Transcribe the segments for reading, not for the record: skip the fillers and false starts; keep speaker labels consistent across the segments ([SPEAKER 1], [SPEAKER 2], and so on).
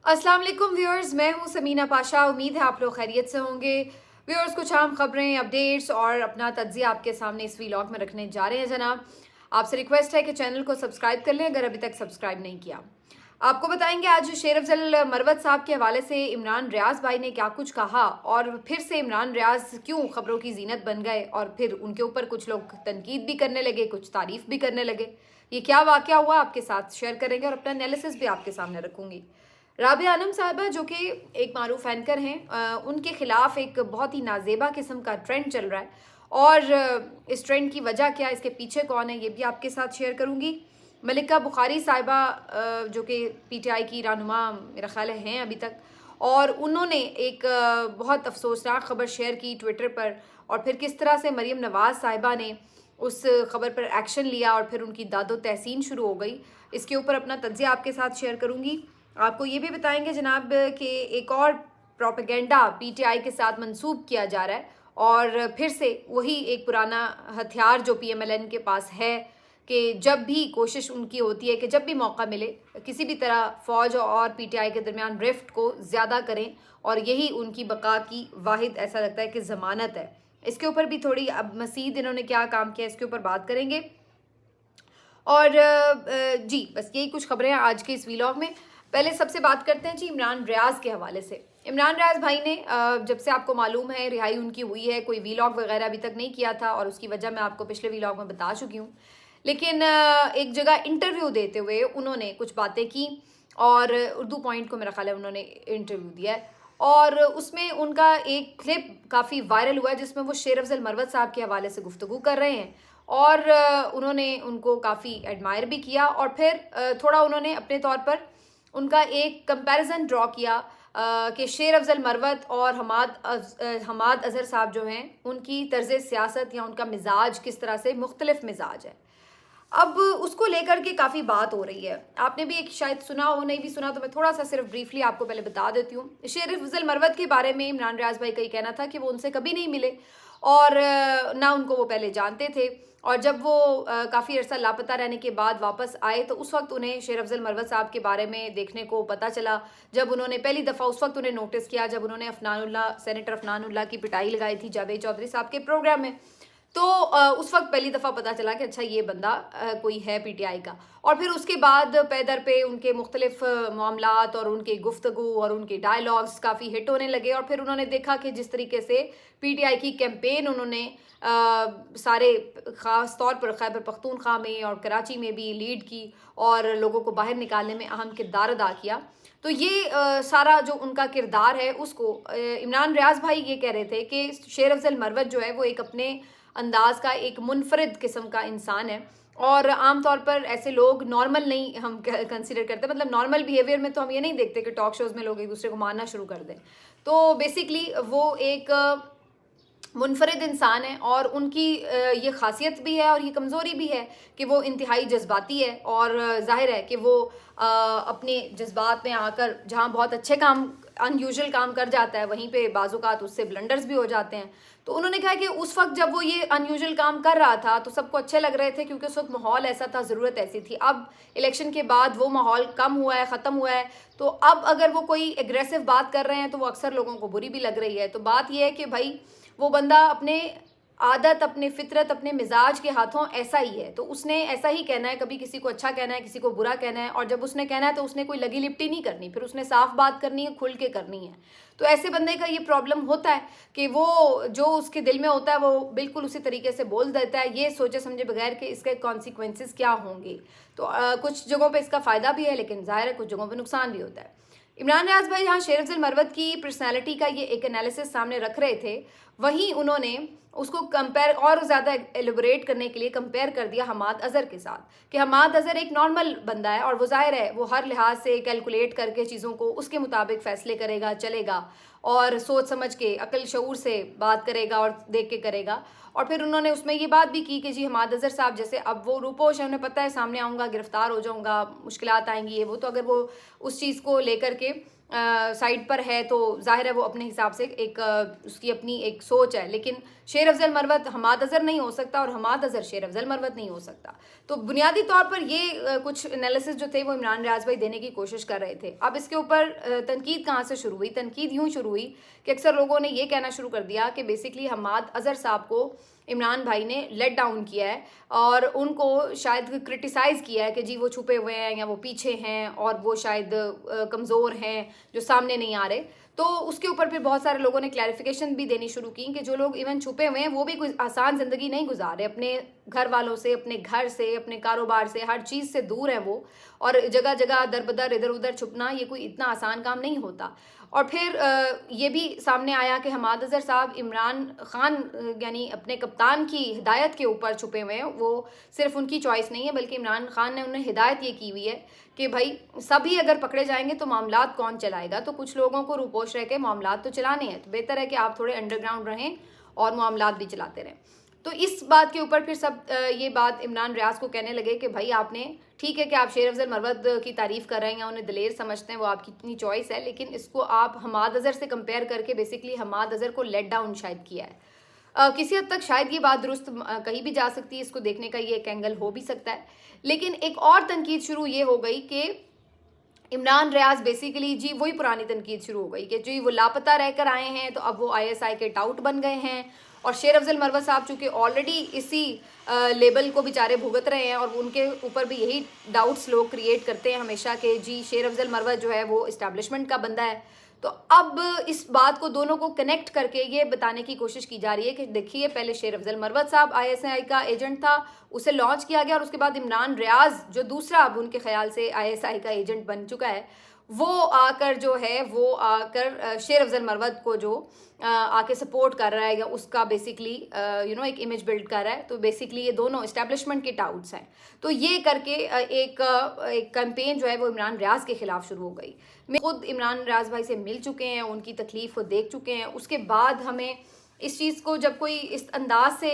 [SPEAKER 1] अस्सलाम वालेकुम व्यूअर्स, मैं हूं समीना पाशा। उम्मीद है आप लोग खैरियत से होंगे। व्यूअर्स, कुछ आम खबरें, अपडेट्स और अपना तज्जिया आपके सामने इस व्लॉग में रखने जा रहे हैं। जनाब, आपसे रिक्वेस्ट है कि चैनल को सब्सक्राइब कर लें अगर अभी तक सब्सक्राइब नहीं किया। आपको बताएंगे आज शेर अफजल मरवत साहब के हवाले से इमरान रियाज भाई ने क्या कुछ कहा, और फिर से इमरान रियाज क्यों खबरों की जीनत बन गए और फिर उनके ऊपर कुछ लोग तनकीद भी करने लगे, कुछ तारीफ भी करने लगे। ये क्या वाकया हुआ आपके साथ शेयर करेंगे और अपना एनालिसिस भी आपके सामने रखूंगी। राबिया आलम साहिबा, जो कि एक मारूफ एंकर हैं, उनके खिलाफ एक बहुत ही नाजेबा किस्म का ट्रेंड चल रहा है, और इस ट्रेंड की वजह क्या है, इसके पीछे कौन है, ये भी आपके साथ शेयर करूंगी। मलिका बुखारी साहिबा, जो कि पीटीआई की रहनुमा मेरा ख्याल हैं अभी तक, और उन्होंने एक बहुत अफसोसनाक खबर शेयर की ट्विटर पर, और फिर किस तरह से मरीम नवाज़ साहिबा ने उस खबर पर एक्शन लिया और फिर उनकी दादो तहसीन शुरू हो गई। इसके ऊपर अपना तज्जिया आपके साथ शेयर करूंगी। आपको ये भी बताएंगे जनाब कि एक और प्रोपेगेंडा पीटीआई के साथ मंसूब किया जा रहा है, और फिर से वही एक पुराना हथियार जो पीएमएलएन के पास है कि जब भी कोशिश उनकी होती है कि जब भी मौका मिले किसी भी तरह फ़ौज और पीटीआई के दरमियान रिफ्ट को ज़्यादा करें, और यही उनकी बका की वाहिद ऐसा लगता है कि ज़मानत है। इसके ऊपर भी थोड़ी अब मज़ीद इन्होंने क्या काम किया इसके ऊपर बात करेंगे। और जी बस यही कुछ खबरें हैं आज के इस वीलॉग में। पहले सबसे बात करते हैं जी इमरान रियाज के हवाले से। इमरान रियाज भाई ने जब से आपको मालूम है रिहाई उनकी हुई है, कोई वीलॉग वगैरह अभी तक नहीं किया था, और उसकी वजह मैं आपको पिछले वीलॉग में बता चुकी हूँ। लेकिन एक जगह इंटरव्यू देते हुए उन्होंने कुछ बातें की, और उर्दू पॉइंट को मेरा ख्याल है उन्होंने इंटरव्यू दिया है, और उसमें उनका एक क्लिप काफ़ी वायरल हुआ है जिसमें वो शेर अफजल मरवत साहब के हवाले से गुफ्तगू कर रहे हैं, और उन्होंने उनको काफ़ी एडमायर भी किया, और फिर थोड़ा उन्होंने अपने तौर पर उनका एक कंपैरिजन ड्रॉ किया कि शेर अफजल मरवत और हमाद अजहर साहब जो हैं उनकी तर्ज सियासत या उनका मिजाज किस तरह से मुख्तलिफ मिजाज है। अब उसको लेकर के काफ़ी बात हो रही है। आपने भी एक शायद सुना हो, नहीं भी सुना तो मैं थोड़ा सा सिर्फ ब्रीफली आपको पहले बता देती हूँ। शेर अफजल मरवत के बारे में इमरान रियाज भाई का ये कहना था कि वो उनसे कभी नहीं मिले, और ना उनको वो पहले जानते थे, और जब वो काफ़ी अर्सा लापता रहने के बाद वापस आए तो उस वक्त उन्हें शेर अफजल मरवत साहब के बारे में देखने को पता चला। जब उन्होंने पहली दफ़ा उस वक्त उन्हें नोटिस किया जब उन्होंने सेनेटर अफनानुल्लाह की पिटाई लगाई थी जावेद चौधरी साहब के प्रोग्राम में, तो उस वक्त पहली दफ़ा पता चला कि अच्छा ये बंदा कोई है पीटीआई का। और फिर उसके बाद पैदर पे उनके मुख्तलिफ मामलात और उनके गुफ्तगू और उनके डायलॉग्स काफ़ी हिट होने लगे, और फिर उन्होंने देखा कि जिस तरीके से पीटीआई की कैंपेन उन्होंने सारे ख़ास तौर पर खैबर पख्तूनख्वा में और कराची में भी लीड की और लोगों को बाहर निकालने में अहम किरदार अदा किया। तो ये सारा जो उनका किरदार है उसको इमरान रियाज भाई ये कह रहे थे कि शेर अफजल मरवत जो है वो एक अपने अंदाज का एक मुनफरिद किस्म का इंसान है, और आम तौर पर ऐसे लोग नॉर्मल नहीं हम कंसिडर करते। मतलब नॉर्मल बिहेवियर में तो हम ये नहीं देखते कि टॉक शोज़ में लोग एक दूसरे को मारना शुरू कर दें। तो बेसिकली वो एक मुनफरिद इंसान है, और उनकी ये खासियत भी है और ये कमज़ोरी भी है कि वो इंतहाई जज्बाती है, और ज़ाहिर है कि वो अपने जज्बात में आकर जहाँ बहुत अच्छे काम अनयूजुअल काम कर जाता है वहीं पे बाज़ात उससे ब्लंडर्स भी हो जाते हैं। तो उन्होंने कहा कि उस वक्त जब वो ये अनयूजुअल काम कर रहा था तो सबको अच्छे लग रहे थे क्योंकि उस वक्त माहौल ऐसा था, ज़रूरत ऐसी थी। अब इलेक्शन के बाद वो माहौल कम हुआ है, ख़त्म हुआ है, तो अब अगर वो कोई एग्रेसिव बात कर रहे हैं तो वो अक्सर लोगों को बुरी भी लग रही है। तो बात यह है कि भाई वो बंदा अपने आदत, अपने फितरत, अपने मिजाज के हाथों ऐसा ही है, तो उसने ऐसा ही कहना है, कभी किसी को अच्छा कहना है, किसी को बुरा कहना है, और जब उसने कहना है तो उसने कोई लगी लिपटी नहीं करनी, फिर उसने साफ बात करनी है, खुल के करनी है। तो ऐसे बंदे का ये प्रॉब्लम होता है कि वो जो उसके दिल में होता है वो बिल्कुल उसी तरीके से बोल देता है, ये सोचे समझे बगैर कि इसके कॉन्सिक्वेंसेस क्या होंगे। तो कुछ जगहों पर इसका फ़ायदा भी है, लेकिन ज़ाहिर है कुछ जगहों पर नुकसान भी होता है। इमरान रियाज भाई यहाँ शेर अफजल मरवत की पर्सनैलिटी का ये एक एनालिसिस सामने रख रहे थे, वहीं उन्होंने उसको कंपेयर और ज़्यादा एलिबरेट करने के लिए कंपेयर कर दिया हमाद अजहर के साथ, कि हमाद अजहर एक नॉर्मल बंदा है और वो ज़ाहिर है वो हर लिहाज से कैलकुलेट करके चीज़ों को उसके मुताबिक फ़ैसले करेगा, चलेगा, और सोच समझ के अकल शऊर से बात करेगा और देख के करेगा। और फिर उन्होंने उसमें ये बात भी की कि जी हमाद अजहर साहब जैसे अब वो रूपोश है, उन्हें पता है सामने आऊँगा, गिरफ्तार हो जाऊँगा, मुश्किलात आएंगी, ये वो, तो अगर वो उस चीज़ को लेकर के साइड पर है तो जाहिर है वो अपने हिसाब से एक उसकी अपनी एक सोच है, लेकिन शेर अफजल मरवत हमाद अज़हर नहीं हो सकता और हमाद अज़हर शेर अफजल मरवत नहीं हो सकता। तो बुनियादी तौर पर ये कुछ एनालिसिस जो थे वो इमरान रियाज भाई देने की कोशिश कर रहे थे। अब इसके ऊपर तनकीद कहाँ से शुरू हुई? तनकीद यूँ शुरू हुई कि अक्सर लोगों ने ये कहना शुरू कर दिया कि बेसिकली हमाद अज़हर साहब को इमरान भाई ने लेट डाउन किया है और उनको शायद क्रिटिसाइज़ किया है कि जी वो छुपे हुए हैं या वो पीछे हैं और वो शायद कमज़ोर हैं जो सामने नहीं आ रहे। तो उसके ऊपर फिर बहुत सारे लोगों ने क्लैरिफिकेशन भी देनी शुरू की कि जो लोग इवन छुपे हुए हैं वो भी कोई आसान ज़िंदगी नहीं गुजार रहे, अपने घर वालों से, अपने घर से, अपने कारोबार से, हर चीज़ से दूर हैं वो, और जगह जगह दर बदर इधर उधर छुपना ये कोई इतना आसान काम नहीं होता। और फिर ये भी सामने आया कि हमाद अज़हर साहब इमरान खान यानी अपने कप्तान की हिदायत के ऊपर छुपे हुए हैं। वो सिर्फ उनकी चॉइस नहीं है बल्कि इमरान खान ने उन्हें हिदायत ये की हुई है कि भाई सभी अगर पकड़े जाएंगे तो मामलात कौन चलाएगा, तो कुछ लोगों को रूपोश रह के मामलात तो चलाने हैं, तो बेहतर है कि आप थोड़े अंडरग्राउंड रहें और मामलात भी चलाते रहें। तो इस बात के ऊपर फिर सब ये बात इमरान रियाज को कहने लगे कि भाई आपने, ठीक है कि आप शेर अफजल मरवत की तारीफ़ कर रहे हैं या उन्हें दलेर समझते हैं, वो आपकी इतनी चॉइस है, लेकिन इसको आप हमाद अज़हर से कंपेयर करके बेसिकली हमाद अज़हर को लेट डाउन शायद किया है। किसी हद तक शायद ये बात दुरुस्त कही भी जा सकती है, इसको देखने का ये एक एंगल हो भी सकता है। लेकिन एक और तनकीद शुरू ये हो गई कि इमरान रियाज बेसिकली जी वही पुरानी तनकीद शुरू हो गई कि जी वो लापता रहकर आए हैं तो अब वो ISI के टाउट बन गए हैं, और शेर अफजल मरवत साहब चूँकि ऑलरेडी इसी लेबल को बेचारे भुगत रहे हैं और उनके ऊपर भी यही डाउट्स लोग क्रिएट करते हैं हमेशा कि जी शेर अफजल मरवत जो है वो इस्टेब्लिशमेंट का बंदा है। तो अब इस बात को दोनों को कनेक्ट करके ये बताने की कोशिश की जा रही है कि देखिए पहले शेर अफजल मरवत साहब ISI का एजेंट था, उसे लॉन्च किया गया, और उसके बाद इमरान रियाज जो दूसरा अब उनके ख्याल से ISI का एजेंट बन चुका है, वो आकर जो है वो आकर शेर अफजल मरवत को जो आके सपोर्ट कर रहा है या उसका बेसिकली एक इमेज बिल्ड कर रहा है। तो बेसिकली ये दोनों इस्टेब्लिशमेंट के टाउट्स हैं। तो ये करके एक कैंपेन जो है वो इमरान रियाज के खिलाफ शुरू हो गई। मैं खुद इमरान रियाज भाई से मिल चुके हैं, उनकी तकलीफ़ को देख चुके हैं। उसके बाद हमें इस चीज़ को जब कोई इस अंदाज से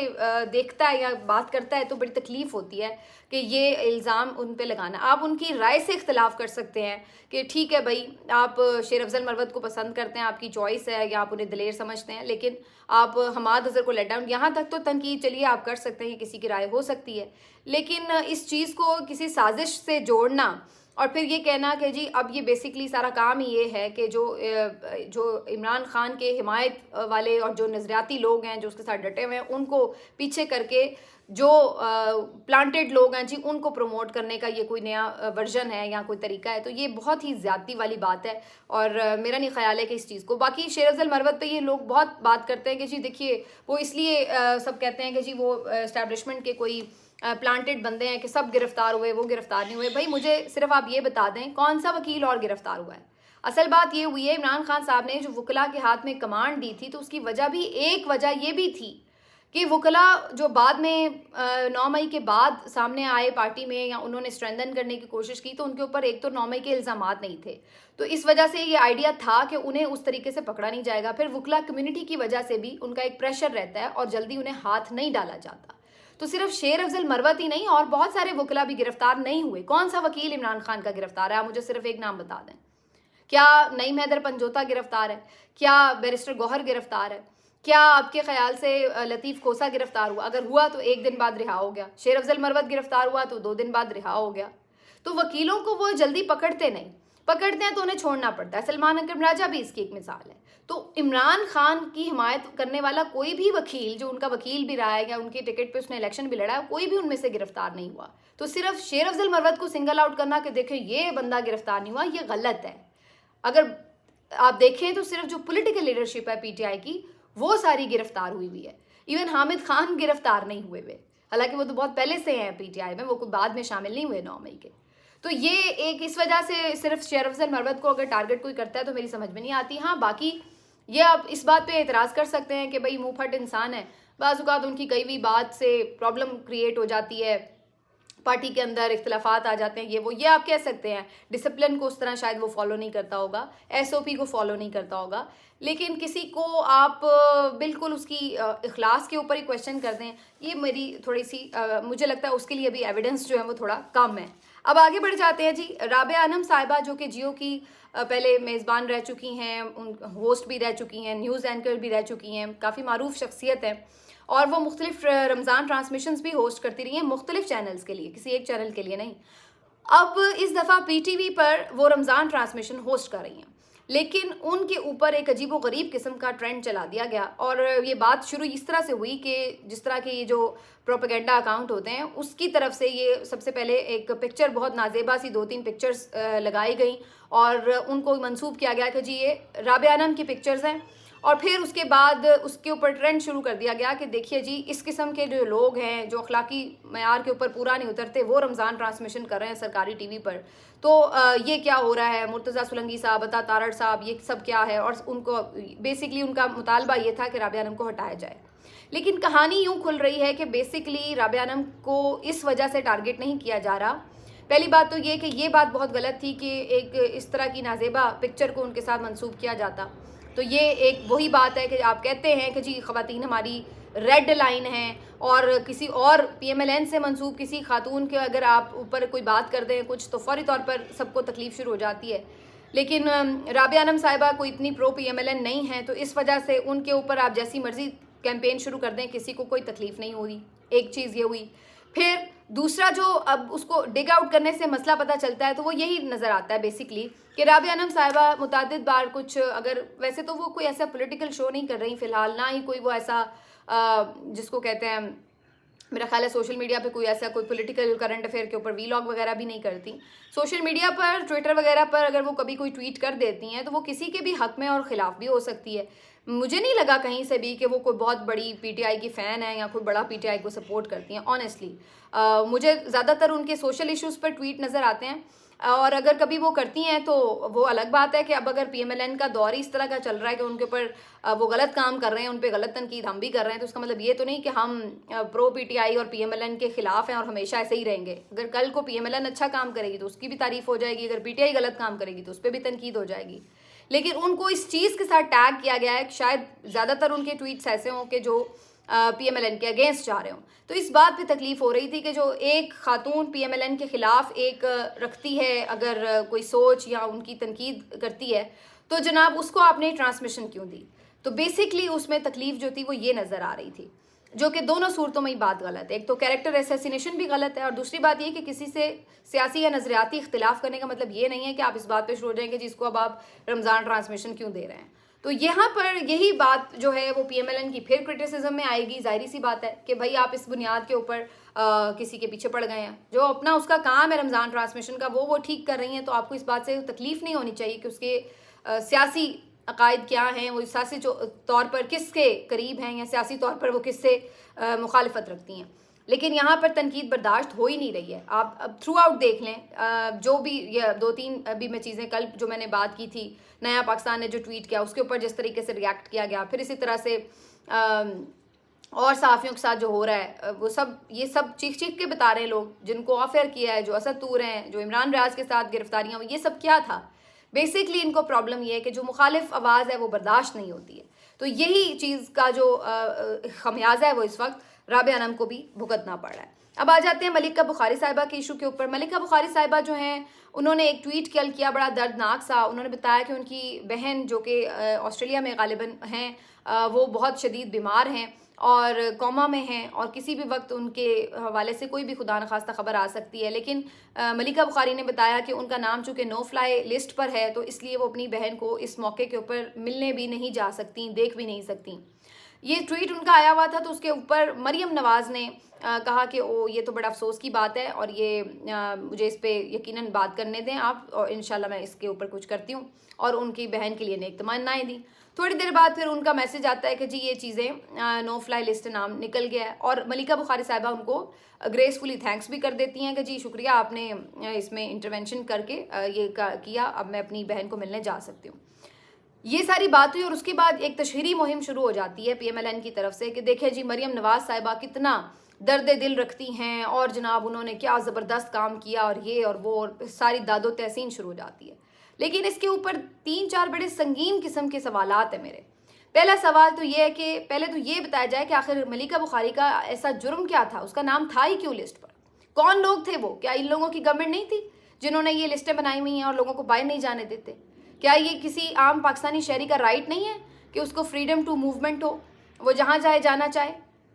[SPEAKER 1] देखता है या बात करता है तो बड़ी तकलीफ़ होती है कि ये इल्ज़ाम उन पे लगाना। आप उनकी राय से इख्तलाफ कर सकते हैं कि ठीक है भाई आप शेर अफजल मरवत को पसंद करते हैं, आपकी चॉइस है, या आप उन्हें दलेर समझते हैं, लेकिन आप हमाद अज़हर को लेट डाउन, यहाँ तक तो तनकीद चलिए आप कर सकते हैं, किसी की राय हो सकती है, लेकिन इस चीज़ को किसी साजिश से जोड़ना और फिर ये कहना कि जी अब ये बेसिकली सारा काम ही ये है कि जो इमरान खान के हिमायत वाले और जो नज़रियाती लोग हैं जो उसके साथ डटे हुए हैं उनको पीछे करके जो प्लांटेड लोग हैं जी उनको प्रमोट करने का ये कोई नया वर्जन है या कोई तरीका है, तो ये बहुत ही ज़्यादती वाली बात है। और मेरा नहीं ख्याल है कि इस चीज़ को, बाकी शेर अफजल मरवत पे ये लोग बहुत बात करते हैं कि जी देखिए वो इसलिए सब कहते हैं कि जी वो इस्टेब्लिशमेंट के कोई प्लांटेड बंदे हैं कि सब गिरफ्तार हुए, वो गिरफ्तार नहीं हुए। भाई मुझे सिर्फ आप ये बता दें कौन सा वकील और गिरफ्तार हुआ है। असल बात ये हुई है इमरान खान साहब ने जो वकला के हाथ में कमांड दी थी तो उसकी वजह भी एक वजह ये भी थी कि वकला जो बाद में 9 मई के बाद सामने आए पार्टी में या उन्होंने स्ट्रेंथन करने की कोशिश की तो उनके ऊपर एक तो 9 मई के इल्ज़ामात नहीं थे, तो इस वजह से ये आइडिया था कि उन्हें उस तरीके से पकड़ा नहीं जाएगा। फिर वकला कम्युनिटी की वजह से भी उनका एक प्रेशर रहता है और जल्दी उन्हें हाथ नहीं डाला जाता। तो सिर्फ शेर अफजल मरवत ही नहीं और बहुत सारे वकला भी गिरफ्तार नहीं हुए। कौन सा वकील इमरान खान का गिरफ्तार है? आप मुझे सिर्फ एक नाम बता दें। क्या नईम हैदर पंजोता गिरफ्तार है? क्या बैरिस्टर गौहर गिरफ्तार है? क्या आपके ख्याल से लतीफ़ खोसा गिरफ्तार हुआ? अगर हुआ तो 1 दिन बाद रिहा हो गया। शेर अफजल मरवत गिरफ्तार हुआ तो 2 दिन बाद रिहा हो गया। तो वकीलों को वो जल्दी पकड़ते नहीं, पकड़ते हैं तो उन्हें छोड़ना पड़ता है। सलमान अकरम राजा भी इसकी एक मिसाल है। तो इमरान खान की हिमायत करने वाला कोई भी वकील जो उनका वकील भी रहा है या उनके टिकट पे उसने इलेक्शन भी लड़ा है, कोई भी उनमें से गिरफ्तार नहीं हुआ। तो सिर्फ शेर अफजल मरवत को सिंगल आउट करना कि देखें ये बंदा गिरफ्तार नहीं हुआ, ये गलत है। अगर आप देखें तो सिर्फ जो पॉलिटिकल लीडरशिप है PTI की वो सारी गिरफ्तार हुई हुई है। इवन हामिद खान गिरफ्तार नहीं हुए हुए, हालांकि वो तो बहुत पहले से हैं PTI में, वो कोई बाद में शामिल नहीं हुए 9 मई के। तो ये एक इस वजह से सिर्फ शेर अफजल मरवत को अगर टारगेट कोई करता है तो मेरी समझ में नहीं आती। हाँ बाकी ये आप इस बात पे एतराज़ कर सकते हैं कि भाई मुँह फट इंसान है, बाज़ औक़ात उनकी कई भी बात से प्रॉब्लम क्रिएट हो जाती है, पार्टी के अंदर इख्तलाफात आ जाते हैं, ये आप कह सकते हैं। डिसिप्लिन को उस तरह शायद वो फॉलो नहीं करता होगा, SOP को फॉलो नहीं करता होगा, लेकिन किसी को आप बिल्कुल उसकी इखलास के ऊपर ही क्वेश्चन कर दें, ये मेरी थोड़ी सी मुझे लगता है उसके लिए भी एविडेंस जो है वो थोड़ा कम है। अब आगे बढ़ जाते हैं जी। राबिया अनम साहिबा जो कि जियो की पहले मेज़बान रह चुकी हैं, उन होस्ट भी रह चुकी हैं, न्यूज़ एंकर भी रह चुकी हैं, काफ़ी मारूफ शख्सियत हैं और वो मुख्तलिफ रमज़ान ट्रांसमिशंस भी होस्ट करती रही हैं मुख्तलिफ चैनल्स के लिए, किसी एक चैनल के लिए नहीं। अब इस दफ़ा पीटीवी पर वो रमज़ान ट्रांसमिशन होस्ट कर रही हैं, लेकिन उनके ऊपर एक अजीब व गरीब किस्म का ट्रेंड चला दिया गया और ये बात शुरू इस तरह से हुई कि जिस तरह के ये जो प्रोपेगेंडा अकाउंट होते हैं उसकी तरफ से ये सबसे पहले एक पिक्चर, बहुत नाजेबा सी 2-3 पिक्चर्स लगाई गई और उनको मंसूब किया गया कि जी ये राबिया अनम की पिक्चर्स हैं और फिर उसके बाद उसके ऊपर ट्रेंड शुरू कर दिया गया कि देखिए जी इस किस्म के जो लोग हैं जो अखलाकी मयार के ऊपर पूरा नहीं उतरते वो रमज़ान ट्रांसमिशन कर रहे हैं सरकारी टीवी पर, तो ये क्या हो रहा है, मुर्तज़ा सुलंगी साहब, अता तारड़ साहब, ये सब क्या है। और उनको बेसिकली उनका मुतालबा ये था कि राबिया अनम को हटाया जाए। लेकिन कहानी यूँ खुल रही है कि बेसिकली राबिया अनम को इस वजह से टारगेट नहीं किया जा रहा। पहली बात तो ये कि ये बात बहुत गलत थी कि एक इस तरह की नाजेबा पिक्चर को उनके साथ मंसूब किया जाता। तो ये एक वही बात है कि आप कहते हैं कि जी ख़वातीन हमारी रेड लाइन है और किसी और पीएमएलएन से मंसूब किसी खातून के अगर आप ऊपर कोई बात कर दें कुछ तो फौरी तौर पर सबको तकलीफ़ शुरू हो जाती है। लेकिन राबिया अनम साहिबा कोई इतनी प्रो पीएमएलएन नहीं है, तो इस वजह से उनके ऊपर आप जैसी मर्ज़ी कैंपेन शुरू कर दें किसी को कोई तकलीफ़ नहीं हुई। एक चीज़ ये हुई। फिर दूसरा जो अब उसको डिग आउट करने से मसला पता चलता है तो वो यही नज़र आता है बेसिकली कि राबिया अनम साहिबा मुतादिद बार कुछ, अगर वैसे तो वो कोई ऐसा पॉलिटिकल शो नहीं कर रही फ़िलहाल, ना ही कोई वो ऐसा जिसको कहते हैं, मेरा ख्याल है सोशल मीडिया पे कोई ऐसा कोई पॉलिटिकल करंट अफेयर के ऊपर वीलॉग वगैरह भी नहीं करती। सोशल मीडिया पर, ट्विटर वगैरह पर अगर वो कभी कोई ट्वीट कर देती हैं तो वो किसी के भी हक में और ख़िलाफ़ भी हो सकती है। मुझे नहीं लगा कहीं से भी कि वो कोई बहुत बड़ी पीटीआई की फ़ैन है या कोई बड़ा पीटीआई को सपोर्ट करती हैं ऑनेस्टली। मुझे ज़्यादातर उनके सोशल इश्यूज़ पर ट्वीट नज़र आते हैं और अगर कभी वो करती हैं तो वो अलग बात है कि अब अगर पीएमएलएन का दौर ही इस तरह का चल रहा है कि उनके ऊपर वो गलत काम कर रहे हैं, उन पे गलत तनकीद हम भी कर रहे हैं, तो उसका मतलब ये तो नहीं कि हम प्रो पीटीआई और पीएमएलएन के खिलाफ हैं और हमेशा ऐसे ही रहेंगे। अगर कल को पीएमएलएन अच्छा काम करेगी तो उसकी भी तारीफ हो जाएगी, अगर पीटीआई गलत काम करेगी तो उस पर भी तनकीद हो जाएगी। लेकिन उनको इस चीज़ के साथ टैग किया गया है कि शायद ज़्यादातर उनके ट्वीट्स ऐसे हों कि जो पीएमएलएन के अगेंस्ट जा रहे हों। तो इस बात पे तकलीफ़ हो रही थी कि जो एक खातून पीएमएलएन के ख़िलाफ़ एक रखती है अगर कोई सोच या उनकी तनकीद करती है तो जनाब उसको आपने ट्रांसमिशन क्यों दी। तो बेसिकली उसमें तकलीफ़ जो थी वो ये नज़र आ रही थी, जो कि दोनों सूरतों में ही बात गलत है। एक तो कैरेक्टर असैसिनेशन भी गलत है और दूसरी बात ये कि किसी से सियासी या नज़रियाती इख्तिलाफ़ करने का मतलब ये नहीं है कि आप इस बात पे शुरू हो जाएंगे जिसको अब आप रमज़ान ट्रांसमिशन क्यों दे रहे हैं। तो यहाँ पर यही बात जो है वो पीएमएलएन की फिर क्रिटिसिज्म में आएगी। जाहिर सी बात है कि भाई आप इस बुनियाद के ऊपर किसी के पीछे पड़ गए हैं, जो अपना उसका काम है रमज़ान ट्रांसमिशन का वो ठीक कर रही हैं, तो आपको इस बात से तकलीफ़ नहीं होनी चाहिए कि उसके सियासी अकायद क्या हैं, वो सियासी तौर पर किसके करीब हैं या सियासी तौर पर वो किससे मुखालिफत रखती हैं। लेकिन यहाँ पर तनकीद बर्दाश्त हो ही नहीं रही है। आप अब थ्रू आउट देख लें, जो भी ये 2-3 अभी मैं चीज़ें कल जो मैंने बात की थी, नया पाकिस्तान ने जो ट्वीट किया उसके ऊपर जिस तरीके से रिएक्ट किया गया, फिर इसी तरह से और सहाफ़ियों के साथ जो हो रहा है वो सब, ये सब चीख चीख के बता रहे हैं लोग जिनको ऑफेयर किया है, जो असद तूर हैं, जो इमरान रियाज के साथ गिरफ्तारियाँ हुई, ये सब क्या था। बेसिकली इनको प्रॉब्लम ये है कि जो मुखालिफ आवाज़ है वो बर्दाश्त नहीं होती है। तो यही चीज़ का जो खमियाजा है वो इस वक्त राबिया अनम को भी भुगतना पड़ रहा है। अब आ जाते हैं मलिका बुखारी साहिबा के इशू के ऊपर। मलिका बुखारी साहिबा जो हैं उन्होंने एक ट्वीट कल किया बड़ा दर्दनाक सा। उन्होंने बताया कि उनकी बहन जो कि ऑस्ट्रेलिया में गालिबन हैं, वो बहुत शदीद बीमार हैं और कोमा में हैं और किसी भी वक्त उनके हवाले से कोई भी खुदा न खास्ता ख़बर आ सकती है। लेकिन मलिका बुखारी ने बताया कि उनका नाम चूँकि नो फ्लाई लिस्ट पर है तो इसलिए वो अपनी बहन को इस मौके के ऊपर मिलने भी नहीं जा सकती, देख भी नहीं सकती। ये ट्वीट उनका आया हुआ था तो उसके ऊपर मरियम नवाज़ ने कहा कि ओ ये तो बड़ा अफसोस की बात है और ये मुझे इस पे यकीनन बात करने दें आप, और इंशाल्लाह मैं इसके ऊपर कुछ करती हूँ, और उनकी बहन के लिए नेक तमन्नाएं दी। थोड़ी देर बाद फिर उनका मैसेज आता है कि जी ये चीज़ें नो फ्लाई लिस्ट नाम निकल गया है, और मलिका बुखारी साहिबा उनको ग्रेसफुली थैंक्स भी कर देती हैं कि जी शुक्रिया आपने इसमें इंटरवेंशन करके ये किया, अब मैं अपनी बहन को मिलने जा सकती हूँ। ये सारी बात हुई और उसके बाद एक तशहीरी मुहिम शुरू हो जाती है पीएमएलएन की तरफ से कि देखिए जी मरियम नवाज़ साहिबा कितना दर्द दिल रखती हैं और जनाब उन्होंने क्या ज़बरदस्त काम किया और ये और वो, और सारी दादो तहसीन शुरू हो जाती है। लेकिन इसके ऊपर 3-4 बड़े संगीन किस्म के सवालात हैं मेरे। पहला सवाल तो ये है कि पहले तो ये बताया जाए कि आखिर मलिका बुखारी का ऐसा जुर्म क्या था, उसका नाम था ही क्यों लिस्ट पर, कौन लोग थे वो? क्या इन लोगों की गवर्नमेंट नहीं थी जिन्होंने ये लिस्टें बनाई हुई हैं और लोगों को बाहर नहीं जाने देते? क्या ये किसी आम पाकिस्तानी शहरी का राइट नहीं है कि उसको फ्रीडम टू मूवमेंट हो, वो जहाँ चाहे जाना चाहे?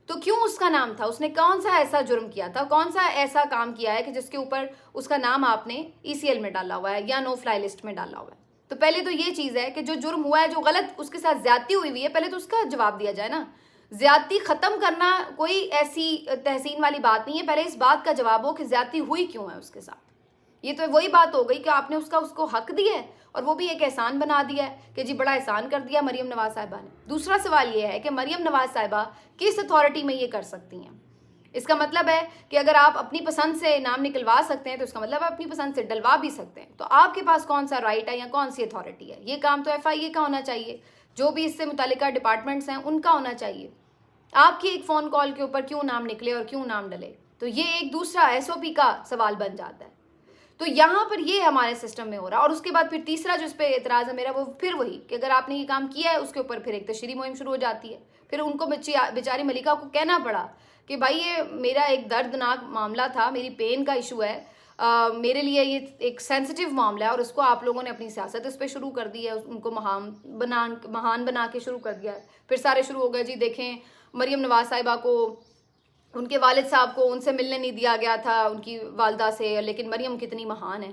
[SPEAKER 1] तो क्यों उसका नाम था? उसने कौन सा ऐसा जुर्म किया था, कौन सा ऐसा काम किया है कि जिसके ऊपर उसका नाम आपने ECL में डाला हुआ है या नो फ्लाई लिस्ट में डाला हुआ है? तो पहले तो ये चीज़ है कि जो जुर्म हुआ है, जो गलत उसके साथ ज्यादती हुई है, पहले तो उसका जवाब दिया जाए ना। ज्यादती खत्म करना कोई ऐसी तहसीन वाली बात नहीं है, पहले इस बात का जवाब हो कि ज्यादती हुई क्यों है उसके साथ। ये तो वही बात हो गई कि आपने उसको हक दिया है और वो भी एक एहसान बना दिया है कि जी बड़ा एहसान कर दिया मरियम नवाज साहिबा ने। दूसरा सवाल ये है कि मरियम नवाज साहिबा किस अथॉरिटी में ये कर सकती हैं? इसका मतलब है कि अगर आप अपनी पसंद से नाम निकलवा सकते हैं तो इसका मतलब आप अपनी पसंद से डलवा भी सकते हैं। तो आपके पास कौन सा राइट है या कौन सी अथॉरिटी है? ये काम तो FIA का होना चाहिए, जो भी इससे मुतालिका डिपार्टमेंट्स हैं उनका होना चाहिए। आपकी एक फ़ोन कॉल के ऊपर क्यों नाम निकले और क्यों नाम डले? तो ये एक दूसरा SOP का सवाल बन जाता है। तो यहाँ पर ये हमारे सिस्टम में हो रहा है। और उसके बाद फिर तीसरा जो इस पर एतराज़ है मेरा, वो फिर वही कि अगर आपने ये काम किया है उसके ऊपर फिर एक तशरीह मुहिम शुरू हो जाती है। फिर उनको बेचारी मलिका को कहना पड़ा कि भाई ये मेरा एक दर्दनाक मामला था, मेरी पेन का इशू है, मेरे लिए ये एक सेंसिटिव मामला है और उसको आप लोगों ने अपनी सियासत इस पर शुरू कर दी है, उनको महान बना के शुरू कर दिया है। फिर सारे शुरू हो गए जी देखें मरियम नवाज साहिबा को, उनके वालिद साहब को उनसे मिलने नहीं दिया गया था उनकी वालदा से, लेकिन मरियम कितनी महान है।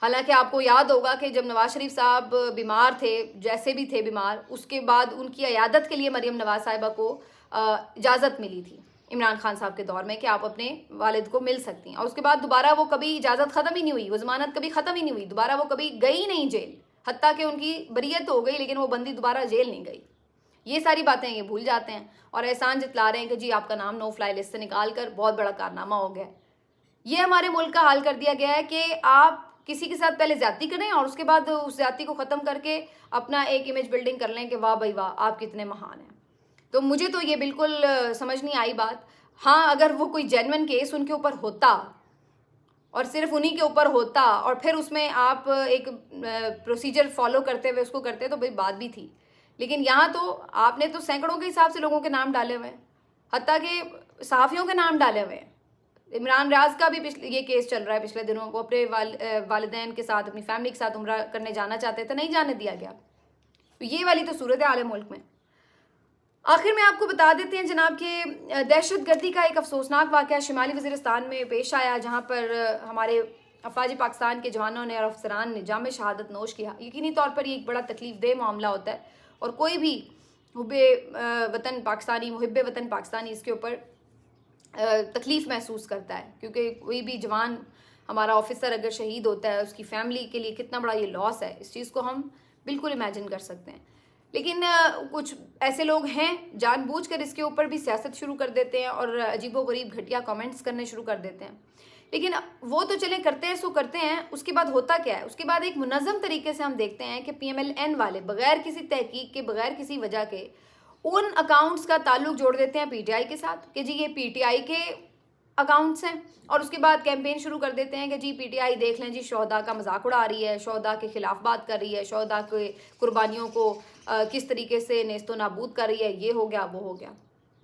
[SPEAKER 1] हालांकि आपको याद होगा कि जब नवाज शरीफ साहब बीमार थे, जैसे भी थे बीमार, उसके बाद उनकी अयादत के लिए मरियम नवाज साहिबा को इजाज़त मिली थी इमरान खान साहब के दौर में कि आप अपने वालिद को मिल सकती हैं। और उसके बाद दोबारा वो कभी इजाज़त ख़त्म ही नहीं हुई, वो ज़मानत कभी ख़त्म ही नहीं हुई, दोबारा वो कभी गई नहीं जेल। हत्ता कि उनकी बरीयत हो गई लेकिन वो बंदी दोबारा जेल नहीं गई। ये सारी बातें ये भूल जाते हैं और एहसान जतला रहे हैं कि जी आपका नाम नो फ्लाई लिस्ट से निकाल कर बहुत बड़ा कारनामा हो गया। ये हमारे मुल्क का हाल कर दिया गया है कि आप किसी के साथ पहले ज्यादती करें और उसके बाद उस ज्यादती को ख़त्म करके अपना एक इमेज बिल्डिंग कर लें कि वाह भाई वाह आप कितने महान हैं। तो मुझे तो ये बिल्कुल समझ नहीं आई बात। हाँ, अगर वो कोई जेन्युइन केस उनके ऊपर होता और सिर्फ उन्हीं के ऊपर होता और फिर उसमें आप एक प्रोसीजर फॉलो करते हुए उसको करते तो भाई बात भी थी। लेकिन यहाँ तो आपने तो सैकड़ों के हिसाब से लोगों के नाम डाले हुए हैं, हत्ता कि सहाफ़ियों के नाम डाले हुए हैं। इमरान रियाज का भी ये केस चल रहा है पिछले दिनों। वो अपने वालिदैन के साथ अपनी फैमिली के साथ उम्रा करने जाना चाहते थे, नहीं जाने दिया गया। तो ये वाली तो सूरत हाल है मुल्क में। आखिर में आपको बता देते हैं जनाब कि दहशतगर्दी का एक अफसोसनाक वाक़या शिमाली वज़ीरिस्तान में पेश आया, जहाँ पर हमारे अफवाज पाकिस्तान के जवानों ने और अफसरान ने जाम शहादत नोश किया। यकीनी तौर पर ये एक बड़ा तकलीफ दह मामला होता है और कोई भी हुब्बे वतन पाकिस्तानी, मुहिब्बे वतन पाकिस्तानी इसके ऊपर तकलीफ़ महसूस करता है, क्योंकि कोई भी जवान हमारा ऑफिसर अगर शहीद होता है उसकी फ़ैमिली के लिए कितना बड़ा ये लॉस है, इस चीज़ को हम बिल्कुल इमेजिन कर सकते हैं। लेकिन कुछ ऐसे लोग हैं जानबूझकर इसके ऊपर भी सियासत शुरू कर देते हैं और अजीबोगरीब घटिया कमेंट्स करने शुरू कर देते हैं। लेकिन वो तो चलें, करते हैं सो करते हैं, उसके बाद होता क्या है? उसके बाद एक मुनज़्ज़म तरीके से हम देखते हैं कि PMLN वाले बग़ैर किसी तहकीक के, बग़ैर किसी वजह के उन अकाउंट्स का ताल्लुक जोड़ देते हैं PTI के साथ कि जी ये PTI के अकाउंट्स हैं, और उसके बाद कैंपेन शुरू कर देते हैं कि जी PTI देख लें जी शोहदा का मजाक उड़ा रही है, शोहदा के ख़िलाफ़ बात कर रही है, शोहदा के कुर्बानियों को किस तरीके से नेस्तो नाबूद कर रही है, ये हो गया वो हो गया।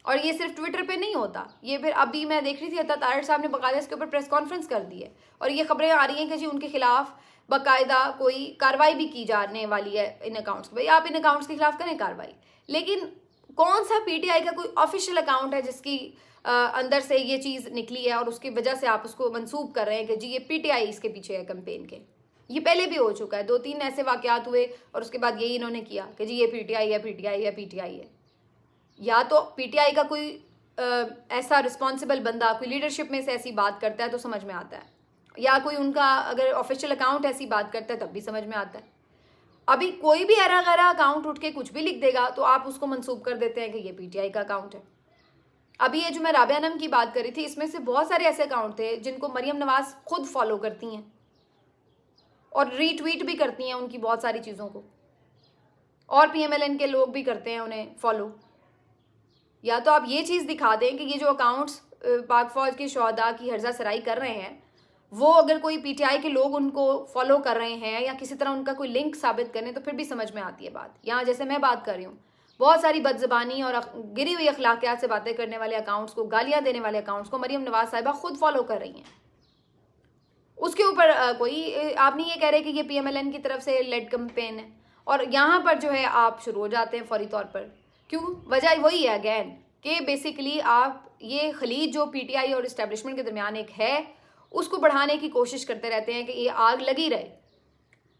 [SPEAKER 1] और ये सिर्फ ट्विटर पे नहीं होता, ये फिर अभी मैं देख रही थी अता तारड़ साहब ने बाकायदा इसके ऊपर प्रेस कॉन्फ्रेंस कर दी है और ये खबरें आ रही हैं कि जी उनके खिलाफ बाकायदा कोई कार्रवाई भी की जाने वाली है इन अकाउंट्स पर। भाई आप इन अकाउंट्स के खिलाफ करें कार्रवाई, लेकिन कौन सा PTI का कोई ऑफिशियल अकाउंट है जिसकी अंदर से ये चीज़ निकली है और उसकी वजह से आप उसको मंसूब कर रहे हैं कि जी ये PTI इसके पीछे है कैंपेन के? ये पहले भी हो चुका है, 2-3 ऐसे वाक़यात हुए और उसके बाद यही इन्होंने किया कि जी ये PTI है, PTI है, PTI है। या तो PTI का कोई ऐसा रिस्पॉन्सिबल बंदा कोई लीडरशिप में से ऐसी बात करता है तो समझ में आता है, या कोई उनका अगर ऑफिशियल अकाउंट ऐसी बात करता है तब भी समझ में आता है। अभी कोई भी ऐरा गैरा अकाउंट उठ के कुछ भी लिख देगा तो आप उसको मंसूब कर देते हैं कि ये PTI का अकाउंट है। अभी ये जो मैं राबिया नम की बात करी थी, इसमें से बहुत सारे ऐसे अकाउंट थे जिनको मरियम नवाज खुद फॉलो करती हैं और रीट्वीट भी करती हैं उनकी बहुत सारी चीज़ों को, और PMLN के लोग भी करते हैं उन्हें फॉलो। या तो आप ये चीज़ दिखा दें कि ये जो अकाउंट्स पाक फ़ौज के शोहदा की हर्जा सराई कर रहे हैं वो अगर कोई PTI के लोग उनको फॉलो कर रहे हैं या किसी तरह उनका कोई लिंक साबित करें तो फिर भी समझ में आती है बात। यहाँ जैसे मैं बात कर रही हूँ, बहुत सारी बदज़बानी और गिरी हुई अखलाकियात से बातें करने वाले अकाउंट्स को, गालियां देने वाले अकाउंट्स को मरीम नवाज साहिबा खुद फॉलो कर रही हैं। उसके ऊपर आप नहीं ये कह रहे कि ये PMLN की तरफ से लेड कैंपेन है, और यहाँ पर जो है आप शुरू हो जाते हैं फौरी तौर पर। क्यों? वजह वही है अगैन कि बेसिकली आप ये खलीज जो PTI और इस्टेब्लिशमेंट के दरमियान एक है, उसको बढ़ाने की कोशिश करते रहते हैं कि ये आग लगी रहे,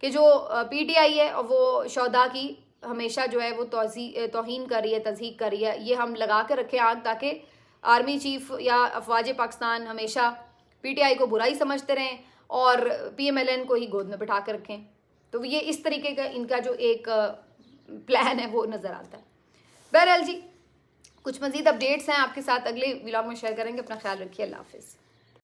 [SPEAKER 1] कि जो PTI है और वो शौदा की हमेशा जो है वो तौहीन कर रही है, तज़हीक कर रही है, ये हम लगा कर रखें आग, ताकि आर्मी चीफ या अफवाज पाकिस्तान हमेशा PTI को बुरा ही समझते रहें और PMLN को ही गोद में बिठा कर रखें। तो ये इस तरीके का इनका जो एक प्लान है वो नज़र आता है। बहरहाल जी, कुछ मज़ीद अपडेट्स हैं आपके साथ अगले व्लॉग में शेयर करेंगे। अपना ख्याल रखिए। अल्लाह हाफिज़।